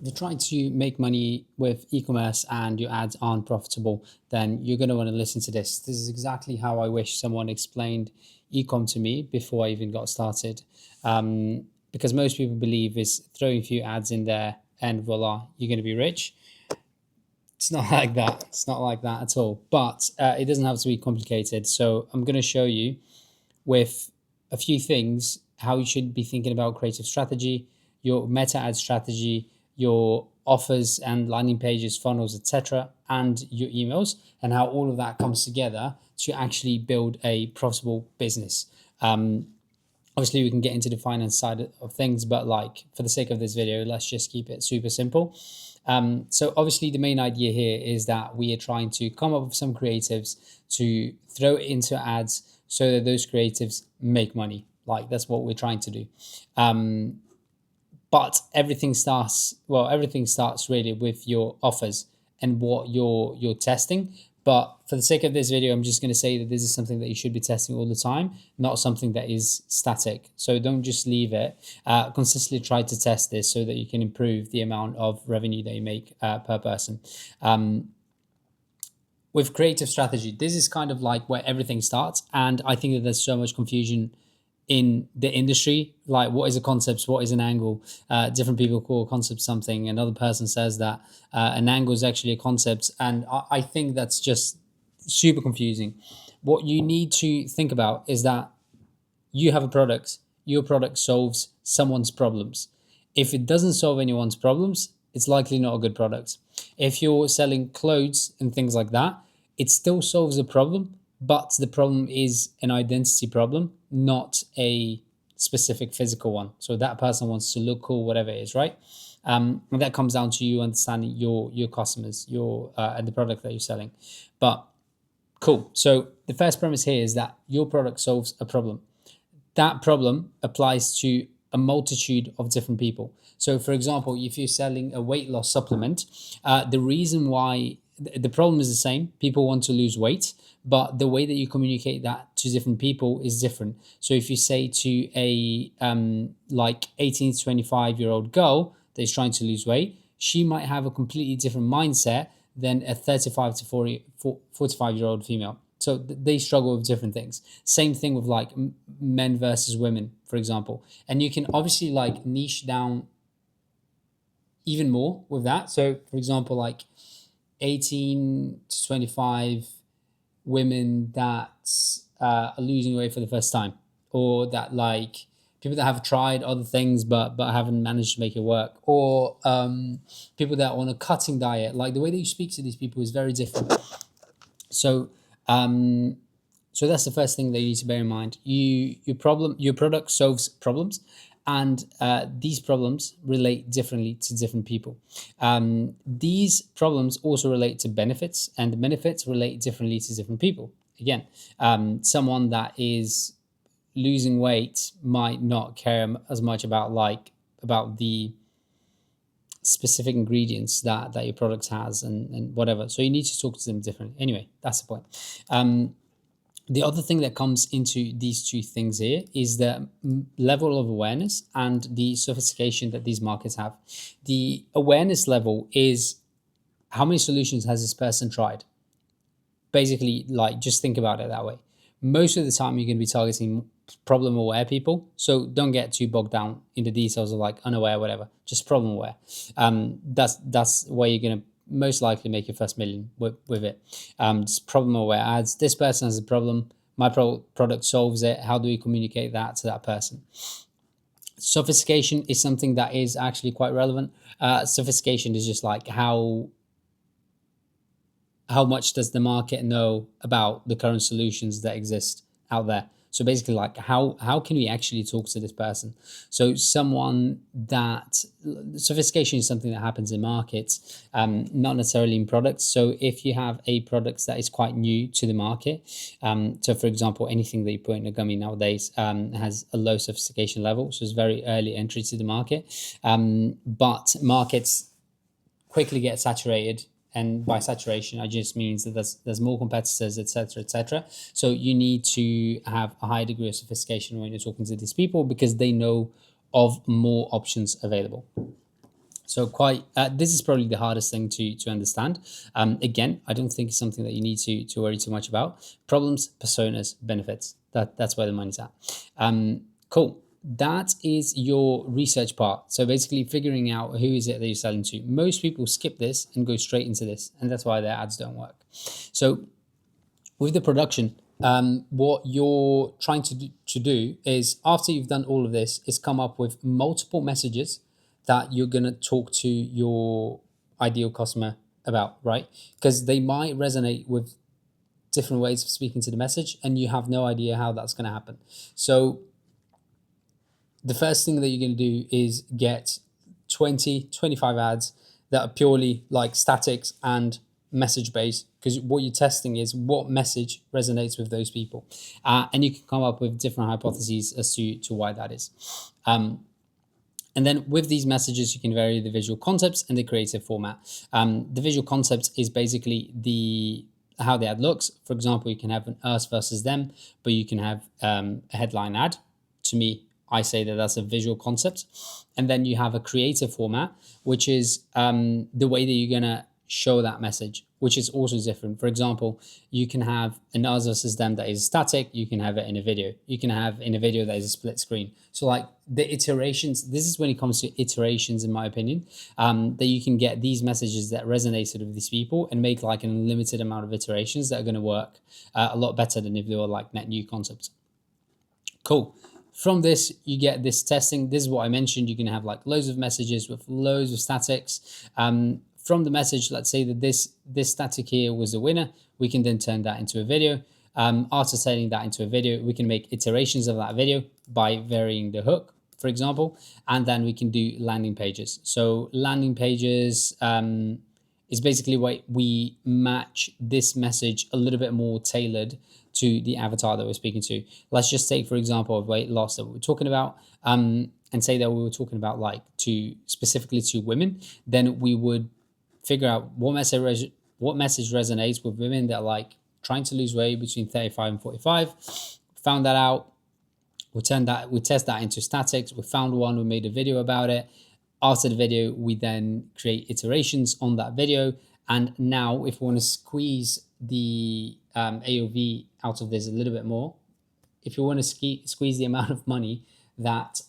you're trying to make money with e-commerce and your ads aren't profitable, then you're going to want to listen to this. This is exactly how I wish someone explained ecom to me before I even got started. Because most people believe is throwing a few ads in there and voila, you're going to be rich. It's not like that. It's not like that at all. But it doesn't have to be complicated. So I'm going to show you with a few things how you should be thinking about creative strategy, your meta ad strategy, your offers and landing pages, funnels, etc., and your emails, and how all of that comes together to actually build a profitable business. Obviously, we can get into the finance side of things, but like for the sake of this video, let's just keep it super simple. So obviously the main idea here is that we are trying to come up with some creatives to throw it into ads so that those creatives make money. Like that's what we're trying to do. But everything starts really with your offers and what you're testing. But for the sake of this video, I'm just going to say that this is something that you should be testing all the time, not something that is static. So don't just leave it. Consistently try to test this so that you can improve the amount of revenue that you make per person. With creative strategy, this is kind of like where everything starts. And I think that there's so much confusion in the industry, like what is a concept, what is an angle. Different people call a concept something, another person says that an angle is actually a concept, and I think that's just super confusing. What you need to think about is that you have a product, your product solves someone's problems. If it doesn't solve anyone's problems, it's likely not a good product. If you're selling clothes and things like that, it still solves a problem, but the problem is an identity problem, not a specific physical one. So that person wants to look cool, whatever it is, right? And that comes down to you understanding your customers, your and the product that you're selling. But cool. So the first premise here is that your product solves a problem. That problem applies to a multitude of different people. So, for example, if you're selling a weight loss supplement, the reason why the problem is the same. People want to lose weight, but the way that you communicate that to different people is different. So if you say to a like 18 to 25-year-old girl that is trying to lose weight, she might have a completely different mindset than a 35 to 45-year-old female. So they struggle with different things. Same thing with like men versus women, for example. And you can obviously like niche down even more with that. So for example, like 18 to 25 women that are losing weight for the first time, or that like people that have tried other things but haven't managed to make it work, or people that are on a cutting diet. Like the way that you speak to these people is very different. So so that's the first thing that you need to bear in mind. Your product solves problems, and these problems relate differently to different people. These problems also relate to benefits, and the benefits relate differently to different people. Again, someone that is losing weight might not care as much about the specific ingredients that your product has and whatever. So you need to talk to them differently. Anyway, that's the point. The other thing that comes into these two things here is the level of awareness and the sophistication that these markets have. The awareness level is how many solutions has this person tried? Basically, like just think about it that way. Most of the time, you're going to be targeting problem aware people. So don't get too bogged down in the details of like unaware, whatever. Just problem aware. That's where you're going to most likely make your first million with it. Just problem aware ads. This person has a problem. My product solves it. How do we communicate that to that person? Sophistication is something that is actually quite relevant. Sophistication is just like how much does the market know about the current solutions that exist out there. So basically, like how can we actually talk to this person? So someone that sophistication is something that happens in markets, not necessarily in products. So if you have a product that is quite new to the market, so for example, anything that you put in a gummy nowadays has a low sophistication level, so it's very early entry to the market. But markets quickly get saturated, and by saturation, I just means that there's more competitors, etc., etc. So you need to have a high degree of sophistication when you're talking to these people because they know of more options available. So quite, this is probably the hardest thing to understand. Again, I don't think it's something that you need to worry too much about. Problems, personas, benefits. That's where the money's at. Cool. That is your research part. So basically figuring out who is it that you're selling to. Most people skip this and go straight into this, and that's why their ads don't work. So with the production, what you're trying to do is, after you've done all of this, is come up with multiple messages that you're going to talk to your ideal customer about, right? Because they might resonate with different ways of speaking to the message, and you have no idea how that's going to happen. So the first thing that you're going to do is get 20-25 ads that are purely like statics and message based, because what you're testing is what message resonates with those people, and you can come up with different hypotheses as to why that is. And then with these messages, you can vary the visual concepts and the creative format. The visual concepts is basically how the ad looks. For example, you can have an us versus them, but you can have a headline ad. To me, I say that that's a visual concept. And then you have a creative format, which is the way that you're going to show that message, which is also different. For example, you can have an us versus them that is static. You can have it in a video. You can have in a video that is a split screen. So like the iterations, this is when it comes to iterations, in my opinion, that you can get these messages that resonated with these people and make like an unlimited amount of iterations that are going to work a lot better than if they were like net new concepts. Cool. From this, you get this testing. This is what I mentioned. You can have like loads of messages with loads of statics. From the message, let's say that this static here was the winner. We can then turn that into a video. After turning that into a video, we can make iterations of that video by varying the hook, for example, and then we can do landing pages. So landing pages is basically where we match this message a little bit more tailored to the avatar that we're speaking to. Let's just take, for example, of weight loss that we were talking about, and say that we were talking about like specifically to women. Then we would figure out what message resonates with women that are like trying to lose weight between 35 and 45. Found that out. We test that into statics. We found one. We made a video about it. After the video, we then create iterations on that video. And now, if we want to squeeze the AOV out of this a little bit more, if you want to squeeze the amount of money that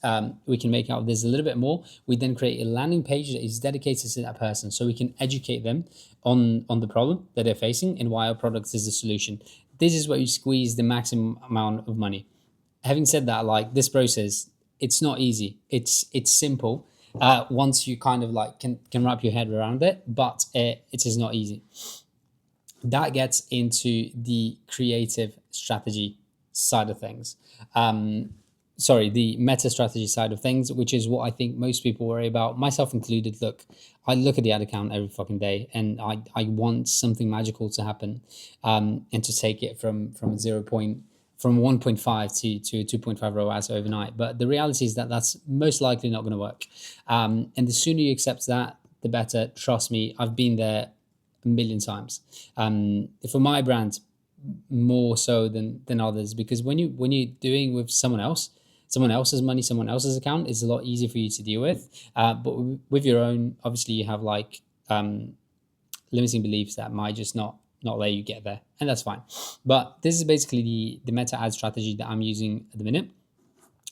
we can make out of this a little bit more, we then create a landing page that is dedicated to that person, so we can educate them on the problem that they're facing and why our product is the solution. This is where you squeeze the maximum amount of money. Having said that, like this process, it's not easy. It's simple once you kind of like can wrap your head around it, but it is not easy. That gets into the creative strategy side of things. The meta strategy side of things, which is what I think most people worry about, myself included. Look, I look at the ad account every fucking day, and I want something magical to happen, and to take it from 1.5 to a 2.5 ROAS overnight. But the reality is that that's most likely not going to work. And the sooner you accept that, the better. Trust me, I've been there a million times. For my brand, more so than others, because when you're doing with someone else's money, someone else's account, it's a lot easier for you to deal with. But with your own, obviously you have like limiting beliefs that might just not let you get there, and that's fine. But this is basically the meta ad strategy that I'm using at the minute.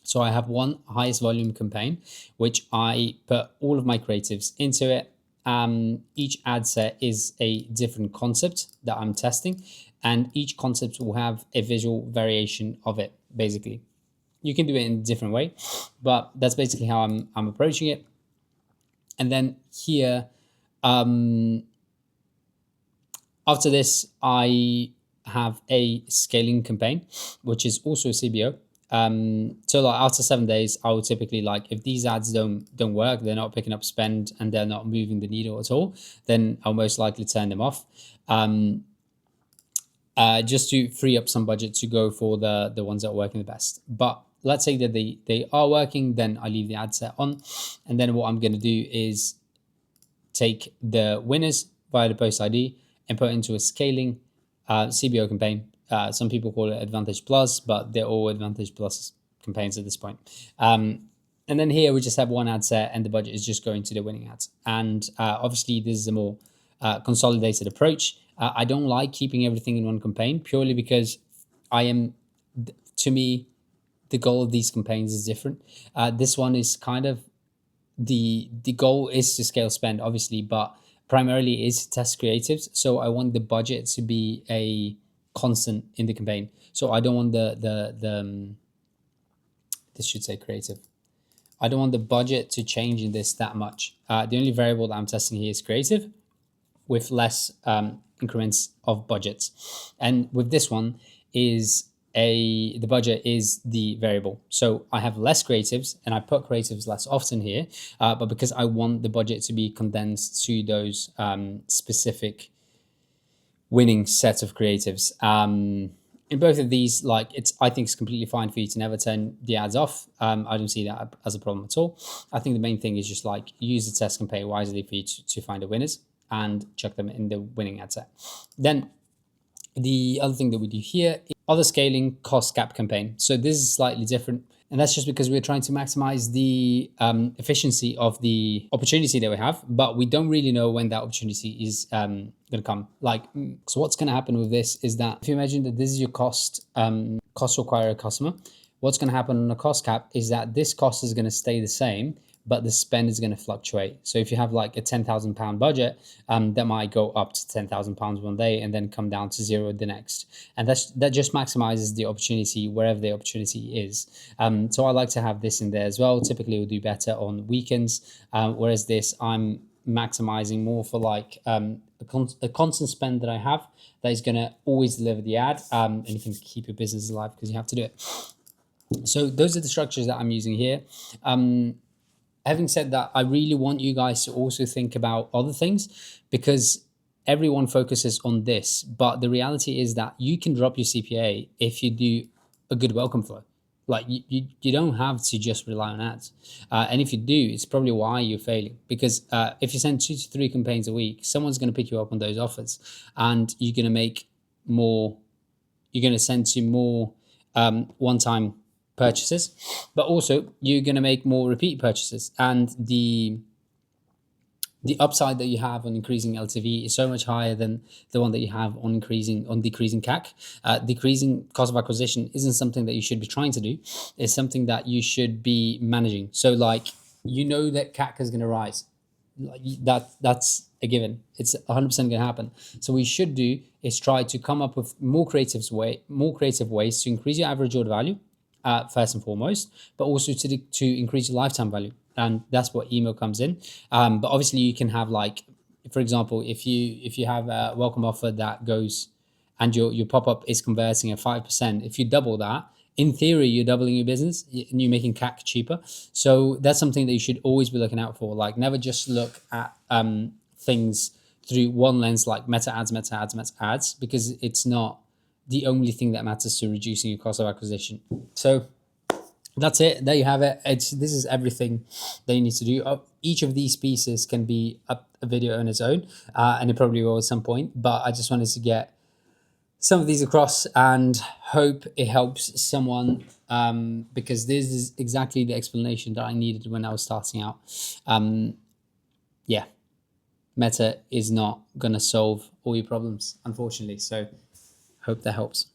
So I have one highest volume campaign, which I put all of my creatives into it. Each ad set is a different concept that I'm testing, and each concept will have a visual variation of it. Basically, you can do it in a different way, but that's basically how I'm approaching it. And then here, after this, I have a scaling campaign, which is also a CBO. So like after 7 days, I would typically, like, if these ads don't work, they're not picking up spend and they're not moving the needle at all, then I'll most likely turn them off. Just to free up some budget to go for the ones that are working the best. But let's say that they are working, then I leave the ad set on. And then what I'm going to do is take the winners via the post ID and put into a scaling CBO campaign. Some people call it Advantage Plus, but they're all Advantage Plus campaigns at this point. And then here we just have one ad set and the budget is just going to the winning ads. And obviously this is a more consolidated approach. I don't like keeping everything in one campaign purely because to me, the goal of these campaigns is different. This one is kind of the goal is to scale spend, obviously, but primarily is to test creatives. So I want the budget to be a constant in the campaign. So I don't want this should say creative. I don't want the budget to change in this that much. The only variable that I'm testing here is creative with less increments of budgets. And with this one is the budget is the variable. So I have less creatives and I put creatives less often here, but because I want the budget to be condensed to those specific winning set of creatives. In both of these, like I think it's completely fine for you to never turn the ads off. I don't see that as a problem at all. I think the main thing is just like use the test campaign wisely for you to find the winners and chuck them in the winning ad set. Then the other thing that we do here is other scaling cost cap campaign. So this is slightly different. And that's just because we're trying to maximize the efficiency of the opportunity that we have, but we don't really know when that opportunity is going to come. So what's going to happen with this is that if you imagine that this is your cost to acquire a customer, what's going to happen on a cost cap is that this cost is going to stay the same, but the spend is going to fluctuate. So if you have like a £10,000 budget, that might go up to £10,000 one day and then come down to zero the next. And that just maximizes the opportunity wherever the opportunity is. So I like to have this in there as well. Typically we'll do better on weekends, whereas this I'm maximizing more for like a constant spend that I have that is going to always deliver the ad, and you can keep your business alive because you have to do it. So those are the structures that I'm using here. Having said that, I really want you guys to also think about other things because everyone focuses on this. But the reality is that you can drop your CPA if you do a good welcome flow. Like you don't have to just rely on ads. And if you do, it's probably why you're failing. Because if you send 2 to 3 campaigns a week, someone's going to pick you up on those offers and you're going to make more, you're going to send to more one-time purchases, but also you're going to make more repeat purchases, and the upside that you have on increasing LTV is so much higher than the one that you have on decreasing CAC. Decreasing cost of acquisition isn't something that you should be trying to do. It's something that you should be managing. So like, you know that CAC is going to rise. Like that's a given. It's 100% going to happen. So what you should do is try to come up with more creative ways to increase your average order value, first and foremost, but also to increase your lifetime value. And that's what email comes in. But obviously you can have, like, for example, if you have a welcome offer that goes and your pop-up is converting at 5%, if you double that, in theory, you're doubling your business and you're making CAC cheaper. So that's something that you should always be looking out for. Like, never just look at things through one lens, like meta ads, because it's not the only thing that matters to reducing your cost of acquisition. So that's it. There you have it. This is everything that you need to do. Each of these pieces can be a video on its own, and it probably will at some point. But I just wanted to get some of these across and hope it helps someone, because this is exactly the explanation that I needed when I was starting out. Yeah, Meta is not going to solve all your problems, unfortunately. So hope that helps.